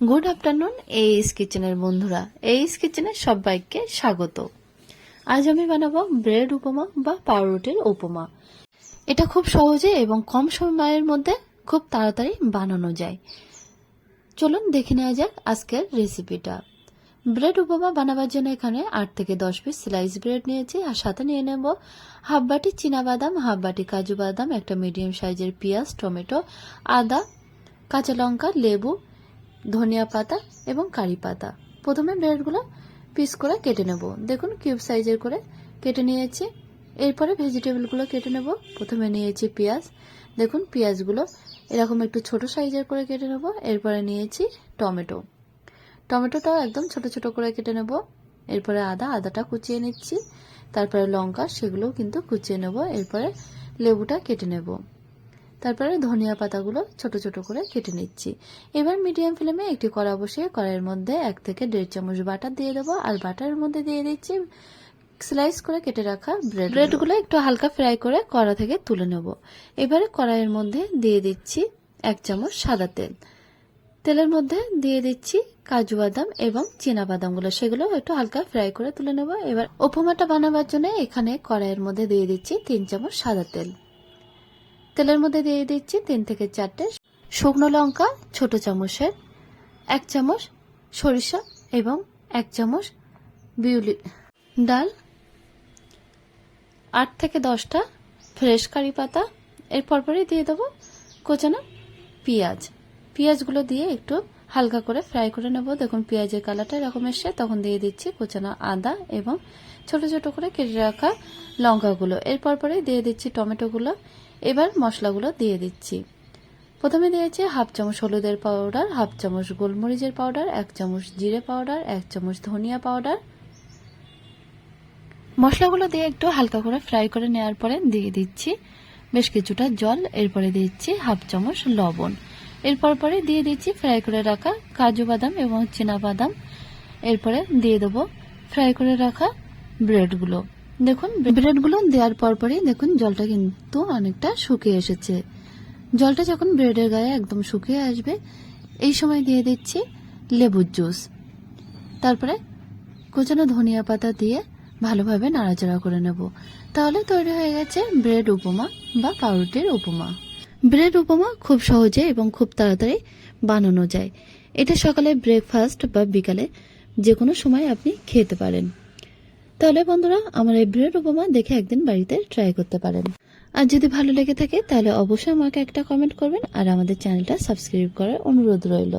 Good afternoon এইস কিচেনের বন্ধুরা, এইস কিচেনে সবাইকে স্বাগত। আজ আমি বানাবো ব্রেড উপমা বা পাউরুটির উপমা। এটা খুব সহজে এবং কম সময়ের মধ্যে খুব তাড়াতাড়ি বানানো যায়। চলুন দেখে নেওয়া যাক আজকের রেসিপিটা। ব্রেড উপমা বানাবার জন্য এখানে 8 থেকে 10 পিস স্লাইস ব্রেড নিয়েছি, আর সাথে নিয়ে নেব হাফ বাটি চীনাবাদাম, হাফ বাটি কাজু বাদাম, একটা মিডিয়াম সাইজের পেঁয়াজ, টমেটো, আদা, কাঁচা লঙ্কা, লেবু, ধনিয়া পাতা এবং কারি পাতা। প্রথমে ব্রেডগুলো পিস করে কেটে নেব। দেখুন কিউব সাইজের করে কেটে নিয়েছি। এরপরে ভেজিটেবলগুলো কেটে নেব। প্রথমে নিয়েছি পেঁয়াজ। দেখুন পেঁয়াজগুলো এরকম একটু ছোট সাইজের করে কেটে নেব। এরপরে নিয়েছি টমেটো। টমেটোটাও একদম ছোট ছোট করে কেটে নেব। এরপরে আদাটা কুচিয়ে নিচ্ছি। তারপরে লঙ্কা, সেগুলোও কিন্তু কুচিয়ে নেব। এরপরে লেবুটা কেটে নেব। তারপরে ধনিয়া পাতাগুলো ছোট ছোট করে কেটে নিচ্ছি। এবার মিডিয়াম ফ্লেমে একটি কড়া বসিয়ে কড়াইয়ের মধ্যে 1 থেকে 1.5 চামচ বাটার দিয়ে দেবো, আর বাটারের মধ্যে দিয়ে দিচ্ছি স্লাইস করে কেটে রাখা ব্রেডগুলো একটু হালকা ফ্রাই করে কড়া থেকে তুলে নেব। এবারে কড়াইয়ের মধ্যে দিয়ে দিচ্ছি 1 চামচ সাদা তেল। তেলের মধ্যে দিয়ে দিচ্ছি কাজু বাদাম এবং চীনা বাদামগুলো, সেগুলো একটু হালকা ফ্রাই করে তুলে নেব। এবার উপমাটা বানাবার জন্য এখানে কড়াইয়ের মধ্যে দিয়ে দিচ্ছি 3 চামচ সাদা তেল। তেলের মধ্যে দিয়ে দিচ্ছি 3 থেকে 4টে শুকনো লঙ্কা ছোট চামচের, 1 চামচ সরিষা এবং 1 চামচ বিউলি ডাল, 8 থেকে 10টা ফ্রেশ কারি পাতা। এর পরপরই দিয়ে দেবো কোচানো পেঁয়াজগুলো দিয়ে একটু হালকা করে ফ্রাই করে নেব। দেখুন পেঁয়াজের কালারটা এরকম এসে, তখন দিয়ে দিচ্ছি কোচানো আদা এবং ছোট ছোট করে কেটে রাখা লঙ্কাগুলো। এর পরপরই দিয়ে দিচ্ছি টমেটোগুলো। এবার মশলাগুলো দিয়ে দিচ্ছি। প্রথমে দিয়েছি হাফ চামচ হলুদের পাউডার, হাফ চামচ গোলমরিচের পাউডার, 1 চামচ জিরে পাউডার, 1 চামচ ধনিয়া পাউডার। মশলাগুলো দিয়ে একটু হালকা করে ফ্রাই করে নেওয়ার পরে দিয়ে দিচ্ছি বেশ কিছুটা জল। এরপরে দিচ্ছি হাফ চামচ লবণ। এরপর পরে দিয়ে দিচ্ছি ফ্রাই করে রাখা কাজু বাদাম এবং চীনা বাদাম। এরপরে দিয়ে দেবো ফ্রাই করে রাখা ব্রেডগুলো। দেখুন ব্রেডগুলো দেওয়ার পরপরই দেখুন জলটা কিন্তু অনেকটা শুকিয়ে এসেছে। জলটা যখন ব্রেডের গায়ে একদম শুকিয়ে আসবে, এই সময় দিয়ে দিচ্ছি লেবুর জুস। তারপরে কুচানো ধনিয়া পাতা দিয়ে ভালোভাবে নাড়াচাড়া করে নেব। তাহলে তৈরি হয়ে গেছে ব্রেড উপমা বা পাউরুটির উপমা। ব্রেড উপমা খুব সহজে এবং খুব তাড়াতাড়ি বানানো যায়। এটা সকালে ব্রেকফাস্ট বা বিকালে যে কোনো সময় আপনি খেতে পারেন। তাহলে বন্ধুরা, আমার এই ব্রেড উপমা দেখে একদিন বাড়িতে ট্রাই করতে পারেন। আর যদি ভালো লেগে থাকে তাহলে অবশ্যই আমাকে একটা কমেন্ট করবেন, আর আমাদের চ্যানেলটা সাবস্ক্রাইব করার অনুরোধ রইল।